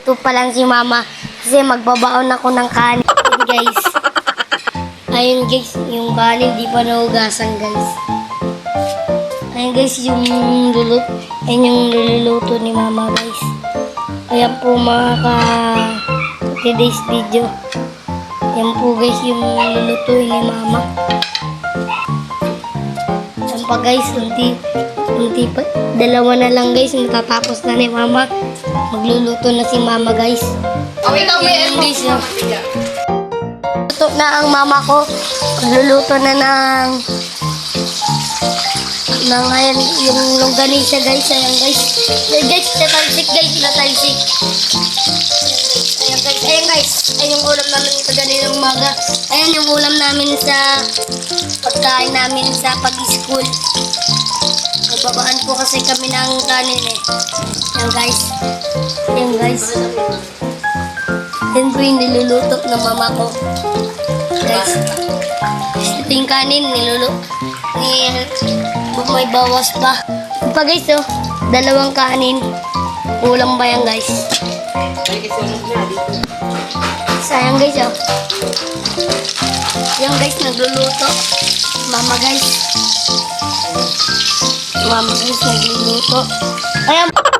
nagluluto pa lang si mama kasi magbabaon ako ng kanin, guys. Ayun guys, yung kanin di pa nahugasan, guys. Ayun guys, yung niluluto ni mama, guys. Ayan po mga today's video. Ayan po guys, yung nilulutuin ni mama. Ayan pa guys, unti pa. Dalawa na lang guys, matatapos na ni mama. Magluluto na si mama guys. Ayan guys, luto na ang mama ko. Magluluto na ng ayan, yung longganisa guys. Ayan guys. Ayan guys, natalsik guys, natalsik. Ayan guys, ayan guys. Ayan yung ulam namin sa ganinang umaga. Ayan yung ulam namin sa pagkain namin sa pag-school. Nagbabaan po kasi kami ng kanin eh. Ayan guys. Ayan guys. Ayan po yung niluluto ng mama ko. Guys. Ito yung kanin, niluluto. May bawas pa. Pa guys, oh, dalawang kanin. Ulam ba yan guys? Sayang guys, oh. Yan guys, nagluluto. Mama guys. Mama guys, nagluluto. Ayan.